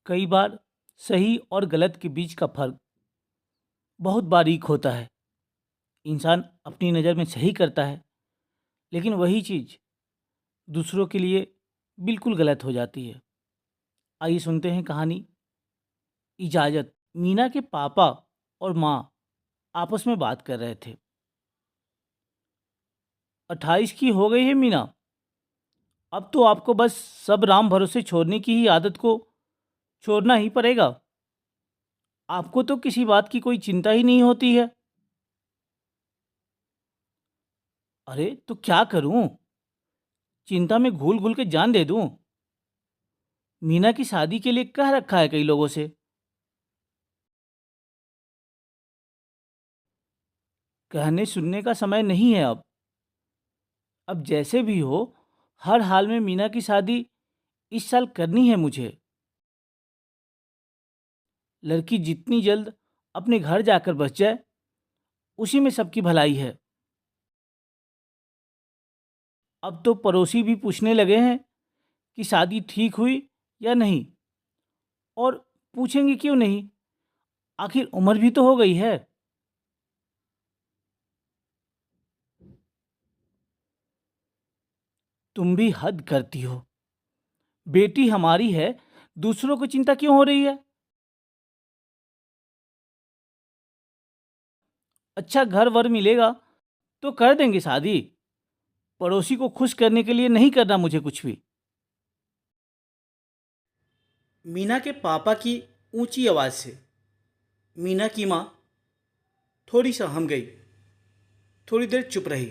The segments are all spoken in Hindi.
कई बार सही और गलत के बीच का फर्क बहुत बारीक होता है। इंसान अपनी नज़र में सही करता है, लेकिन वही चीज़ दूसरों के लिए बिल्कुल गलत हो जाती है। आइए सुनते हैं कहानी इजाज़त। मीना के पापा और माँ आपस में बात कर रहे थे। 28 की हो गई है मीना। अब तो आपको बस सब राम भरोसे छोड़ने की ही आदत को छोड़ना ही पड़ेगा। आपको तो किसी बात की कोई चिंता ही नहीं होती है। अरे तो क्या करूं? चिंता में घुल घुल के जान दे दूं? मीना की शादी के लिए कह रखा है कई लोगों से। कहने सुनने का समय नहीं है अब। जैसे भी हो, हर हाल में मीना की शादी इस साल करनी है मुझे। लड़की जितनी जल्द अपने घर जाकर बस जाए, उसी में सबकी भलाई है। अब तो पड़ोसी भी पूछने लगे हैं कि शादी ठीक हुई या नहीं। और पूछेंगे क्यों नहीं, आखिर उम्र भी तो हो गई है। तुम भी हद करती हो। बेटी हमारी है, दूसरों को चिंता क्यों हो रही है? अच्छा घर वर मिलेगा तो कर देंगे शादी। पड़ोसी को खुश करने के लिए नहीं करना मुझे कुछ भी। मीना के पापा की ऊंची आवाज से मीना की माँ थोड़ी सहम गई। थोड़ी देर चुप रही,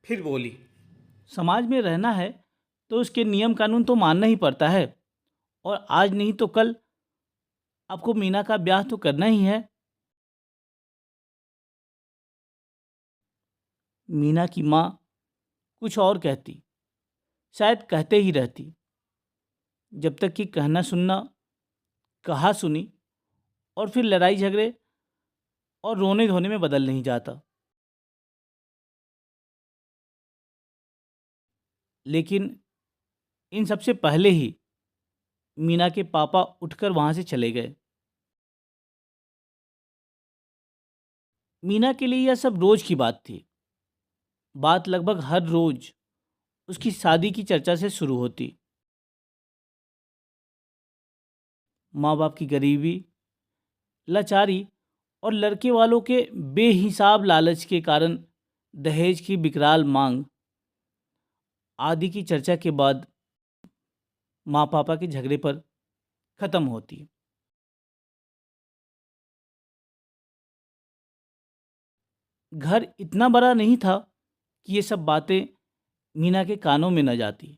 फिर बोली, समाज में रहना है तो उसके नियम कानून तो मानना ही पड़ता है। और आज नहीं तो कल आपको मीना का ब्याह तो करना ही है। मीना की माँ कुछ और कहती, शायद कहते ही रहती, जब तक कि कहना सुनना कहा सुनी और फिर लड़ाई झगड़े और रोने धोने में बदल नहीं जाता। लेकिन इन सबसे पहले ही मीना के पापा उठकर वहाँ से चले गए। मीना के लिए यह सब रोज की बात थी। बात लगभग हर रोज उसकी शादी की चर्चा से शुरू होती। माँ बाप की गरीबी, लाचारी और लड़के वालों के बेहिसाब लालच के कारण दहेज की विकराल मांग आदि की चर्चा के बाद माँ पापा के झगड़े पर खत्म होती। घर इतना बड़ा नहीं था कि ये सब बातें मीना के कानों में न जाती।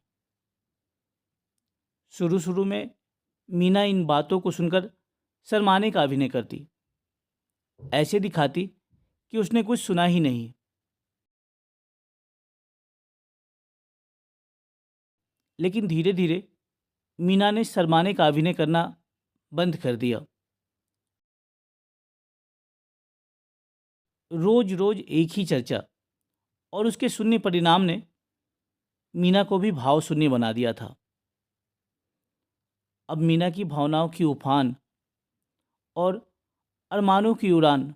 शुरू शुरू में मीना इन बातों को सुनकर शर्माने का अभिनय करती, ऐसे दिखाती कि उसने कुछ सुना ही नहीं। लेकिन धीरे धीरे मीना ने शर्माने का अभिनय करना बंद कर दिया। रोज रोज एक ही चर्चा और उसके शून्य परिणाम ने मीना को भी भाव शून्य बना दिया था। अब मीना की भावनाओं की उफान और अरमानों की उड़ान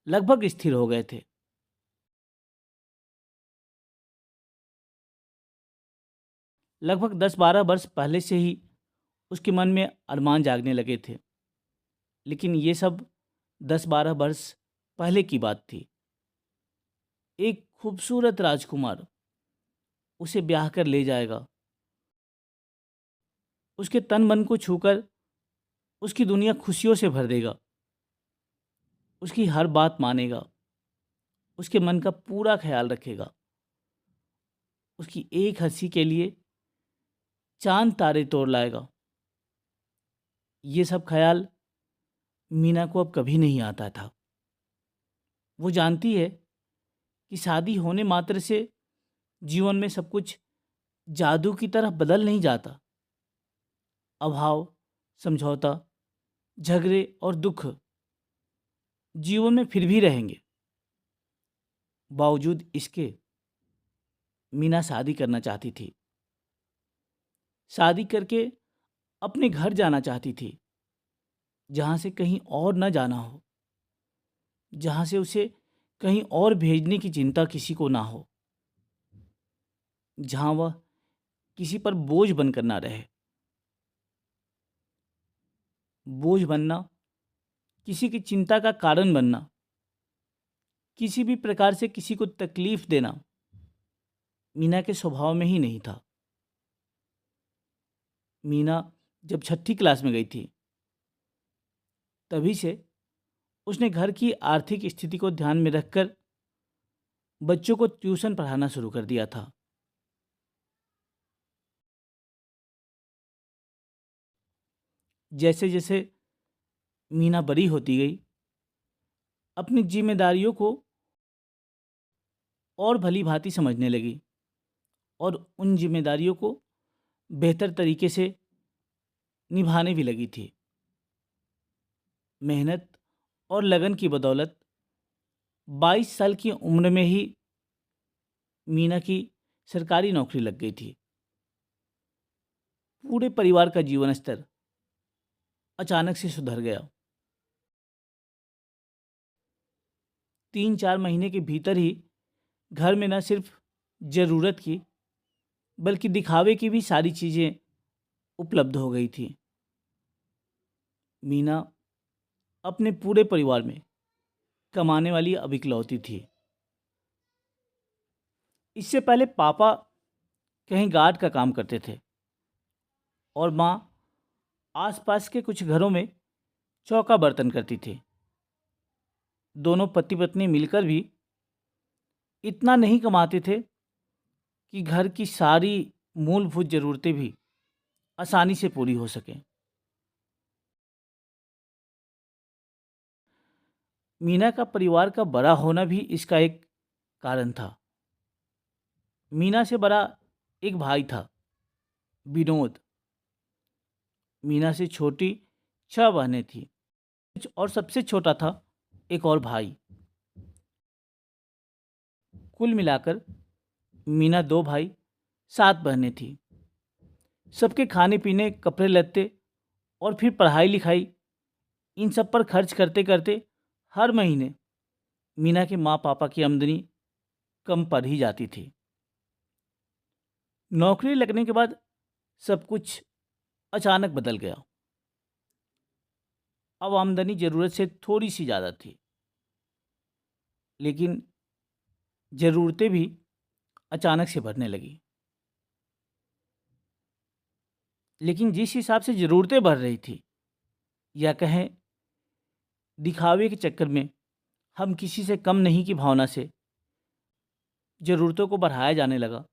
लगभग स्थिर हो गए थे। लगभग 10-12 वर्ष पहले से ही उसके मन में अरमान जागने लगे थे। लेकिन ये सब 10-12 वर्ष पहले की बात थी। एक खूबसूरत राजकुमार उसे ब्याह कर ले जाएगा, उसके तन मन को छूकर उसकी दुनिया खुशियों से भर देगा, उसकी हर बात मानेगा, उसके मन का पूरा ख्याल रखेगा, उसकी एक हंसी के लिए चांद तारे तोड़ लाएगा। ये सब ख्याल मीना को अब कभी नहीं आता था। वो जानती है कि शादी होने मात्र से जीवन में सब कुछ जादू की तरह बदल नहीं जाता। अभाव, समझौता, झगड़े और दुख जीवन में फिर भी रहेंगे। बावजूद इसके मीना शादी करना चाहती थी। शादी करके अपने घर जाना चाहती थी, जहाँ से कहीं और न जाना हो, जहाँ से उसे कहीं और भेजने की चिंता किसी को ना हो, जहाँ वह किसी पर बोझ बनकर ना रहे। बोझ बनना, किसी की चिंता का कारण बनना, किसी भी प्रकार से किसी को तकलीफ देना मीना के स्वभाव में ही नहीं था। मीना जब छठी क्लास में गई थी, तभी से उसने घर की आर्थिक स्थिति को ध्यान में रखकर बच्चों को ट्यूशन पढ़ाना शुरू कर दिया था। जैसे जैसे मीना बड़ी होती गई, अपनी जिम्मेदारियों को और भली भांति समझने लगी और उन जिम्मेदारियों को बेहतर तरीके से निभाने भी लगी थी। मेहनत और लगन की बदौलत 22 साल की उम्र में ही मीना की सरकारी नौकरी लग गई थी। पूरे परिवार का जीवन स्तर अचानक से सुधर गया। 3-4 महीने के भीतर ही घर में न सिर्फ ज़रूरत की, बल्कि दिखावे की भी सारी चीज़ें उपलब्ध हो गई थी। मीना अपने पूरे परिवार में कमाने वाली अब इकलौती थी। इससे पहले पापा कहीं गार्ड का काम करते थे और माँ आसपास के कुछ घरों में चौका बर्तन करती थी। दोनों पति पत्नी मिलकर भी इतना नहीं कमाते थे कि घर की सारी मूलभूत ज़रूरतें भी आसानी से पूरी हो सकें। मीना का परिवार का बड़ा होना भी इसका एक कारण था। मीना से बड़ा एक भाई था, विनोद। मीना से छोटी 6 बहनें थीं और सबसे छोटा था एक और भाई। कुल मिलाकर मीना 2 भाई 7 बहनें थीं। सबके खाने पीने, कपड़े लत्ते और फिर पढ़ाई लिखाई, इन सब पर खर्च करते करते हर महीने मीना के माँ पापा की आमदनी कम पड़ ही जाती थी। नौकरी लगने के बाद सब कुछ अचानक बदल गया। अब आमदनी ज़रूरत से थोड़ी सी ज़्यादा थी, लेकिन ज़रूरतें भी अचानक से बढ़ने लगी। लेकिन जिस हिसाब से ज़रूरतें बढ़ रही थी, या कहें दिखावे के चक्कर में हम किसी से कम नहीं की भावना से ज़रूरतों को बढ़ाया जाने लगा,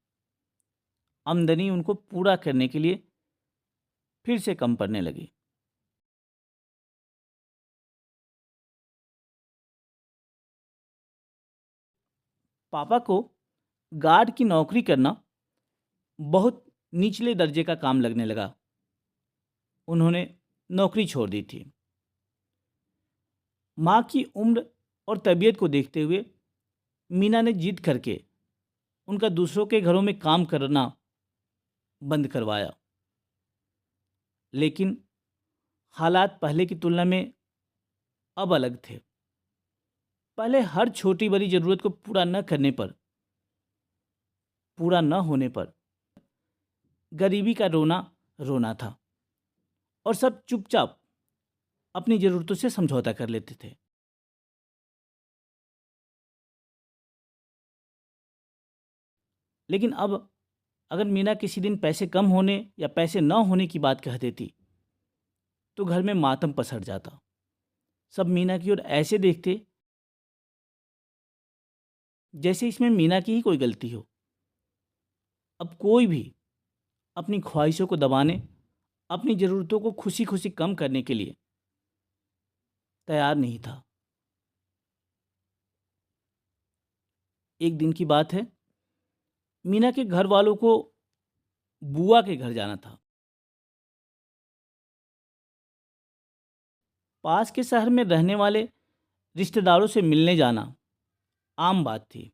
आमदनी उनको पूरा करने के लिए फिर से कम पड़ने लगी। पापा को गार्ड की नौकरी करना बहुत निचले दर्जे का काम लगने लगा। उन्होंने नौकरी छोड़ दी थी। माँ की उम्र और तबीयत को देखते हुए मीना ने जिद करके उनका दूसरों के घरों में काम करना बंद करवाया। लेकिन हालात पहले की तुलना में अब अलग थे। पहले हर छोटी बड़ी ज़रूरत को पूरा न होने पर गरीबी का रोना रोना था और सब चुपचाप अपनी ज़रूरतों से समझौता कर लेते थे। लेकिन अब अगर मीना किसी दिन पैसे कम होने या पैसे न होने की बात कह देती, तो घर में मातम पसर जाता। सब मीना की ओर ऐसे देखते जैसे इसमें मीना की ही कोई गलती हो। अब कोई भी अपनी ख्वाहिशों को दबाने, अपनी ज़रूरतों को खुशी खुशी कम करने के लिए तैयार नहीं था। एक दिन की बात है, मीना के घर वालों को बुआ के घर जाना था। पास के शहर में रहने वाले रिश्तेदारों से मिलने जाना आम बात थी।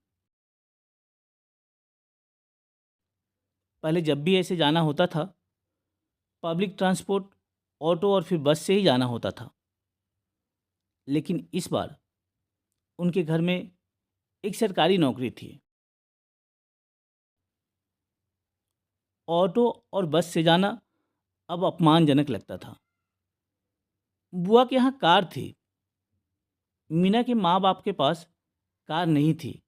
पहले जब भी ऐसे जाना होता था, पब्लिक ट्रांसपोर्ट, ऑटो और फिर बस से ही जाना होता था। लेकिन इस बार उनके घर में एक सरकारी नौकरी थी। ऑटो और बस से जाना अब अपमानजनक लगता था। बुआ के यहाँ कार थी। मीना के माँ बाप के पास कार नहीं थी,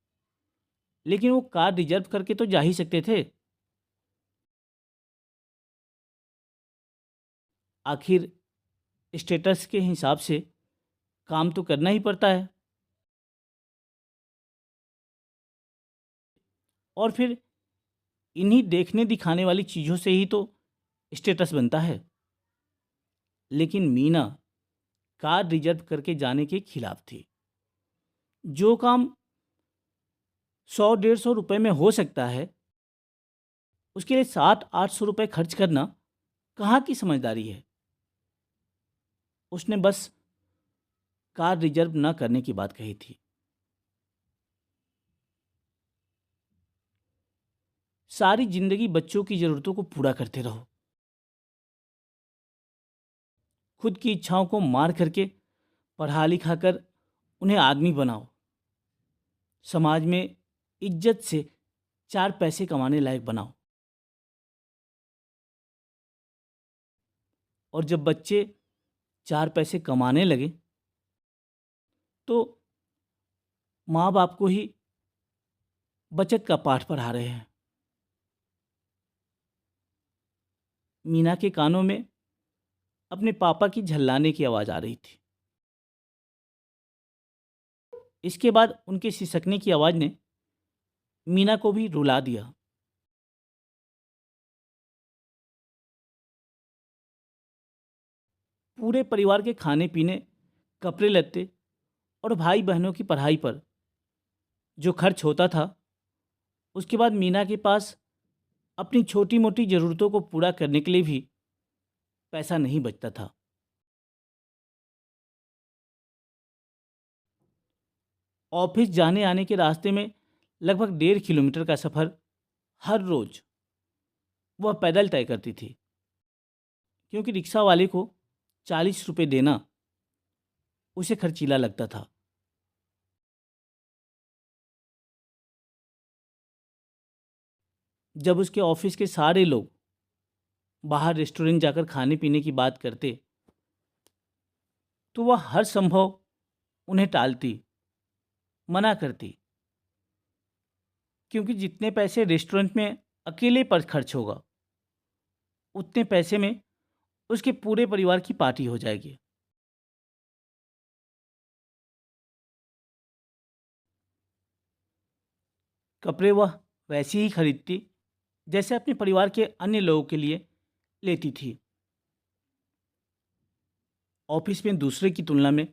लेकिन वो कार रिजर्व करके तो जा ही सकते थे। आखिर स्टेटस के हिसाब से काम तो करना ही पड़ता है। और फिर इन्हीं देखने दिखाने वाली चीज़ों से ही तो स्टेटस बनता है। लेकिन मीना कार रिजर्व करके जाने के खिलाफ थी। जो काम 100-150 रुपए में हो सकता है, उसके लिए 700-800 रुपए खर्च करना कहाँ की समझदारी है। उसने बस कार रिजर्व न करने की बात कही थी। सारी जिंदगी बच्चों की ज़रूरतों को पूरा करते रहो, खुद की इच्छाओं को मार करके पढ़ा लिखा कर उन्हें आदमी बनाओ, समाज में इज्जत से 4 पैसे कमाने लायक बनाओ। और जब बच्चे 4 पैसे कमाने लगे तो माँ बाप को ही बचत का पाठ पढ़ा रहे हैं। मीना के कानों में अपने पापा की झल्लाने की आवाज़ आ रही थी। इसके बाद उनके सिसकने की आवाज़ ने मीना को भी रुला दिया। पूरे परिवार के खाने पीने, कपड़े लत्ते और भाई बहनों की पढ़ाई पर जो खर्च होता था, उसके बाद मीना के पास अपनी छोटी मोटी ज़रूरतों को पूरा करने के लिए भी पैसा नहीं बचता था। ऑफिस जाने आने के रास्ते में लगभग 1.5 किलोमीटर का सफ़र हर रोज़ वह पैदल तय करती थी, क्योंकि रिक्शा वाले को 40 रुपये देना उसे खर्चीला लगता था। जब उसके ऑफिस के सारे लोग बाहर रेस्टोरेंट जाकर खाने पीने की बात करते, तो वह हर संभव उन्हें टालती, मना करती, क्योंकि जितने पैसे रेस्टोरेंट में अकेले पर खर्च होगा, उतने पैसे में उसके पूरे परिवार की पार्टी हो जाएगी। कपड़े वह वैसे ही खरीदती जैसे अपने परिवार के अन्य लोगों के लिए लेती थी। ऑफिस में दूसरे की तुलना में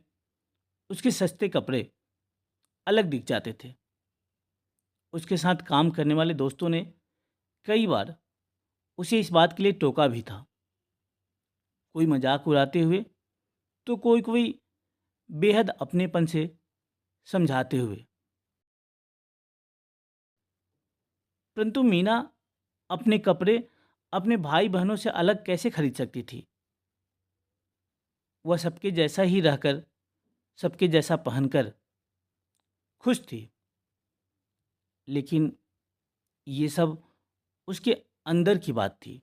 उसके सस्ते कपड़े अलग दिख जाते थे। उसके साथ काम करने वाले दोस्तों ने कई बार उसे इस बात के लिए टोका भी था। कोई मजाक उड़ाते हुए, तो कोई कोई बेहद अपनेपन से समझाते हुए। परंतु मीना अपने कपड़े अपने भाई बहनों से अलग कैसे खरीद सकती थी। वह सबके जैसा ही रहकर, सबके जैसा पहनकर खुश थी। लेकिन ये सब उसके अंदर की बात थी।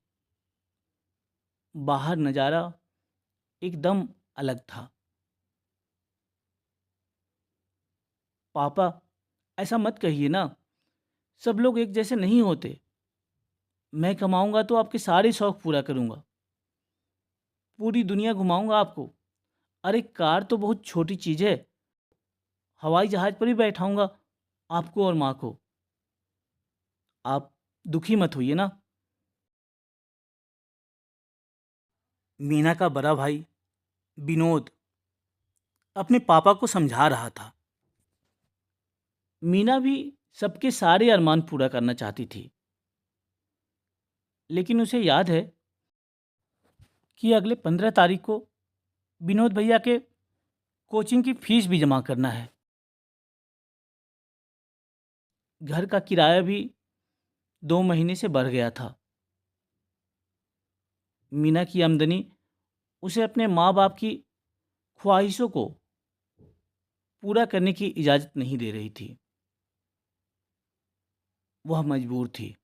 बाहर नज़ारा एकदम अलग था। पापा, ऐसा मत कहिए ना, सब लोग एक जैसे नहीं होते। मैं कमाऊंगा तो आपके सारे शौक पूरा करूंगा, पूरी दुनिया घुमाऊंगा आपको। अरे कार तो बहुत छोटी चीज़ है, हवाई जहाज पर ही बैठाऊंगा आपको और माँ को। आप दुखी मत होइए ना। मीना का बड़ा भाई विनोद अपने पापा को समझा रहा था। मीना भी सबके सारे अरमान पूरा करना चाहती थी, लेकिन उसे याद है कि अगले 15 तारीख को विनोद भैया के कोचिंग की फीस भी जमा करना है। घर का किराया भी 2 महीने से बढ़ गया था। मीना की आमदनी उसे अपने माँ बाप की ख्वाहिशों को पूरा करने की इजाज़त नहीं दे रही थी। वह मजबूर थी।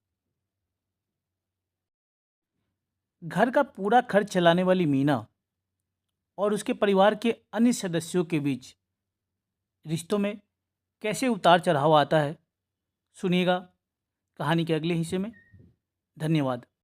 घर का पूरा खर्च चलाने वाली मीना और उसके परिवार के अन्य सदस्यों के बीच रिश्तों में कैसे उतार चढ़ाव आता है, सुनिएगा कहानी के अगले हिस्से में। धन्यवाद।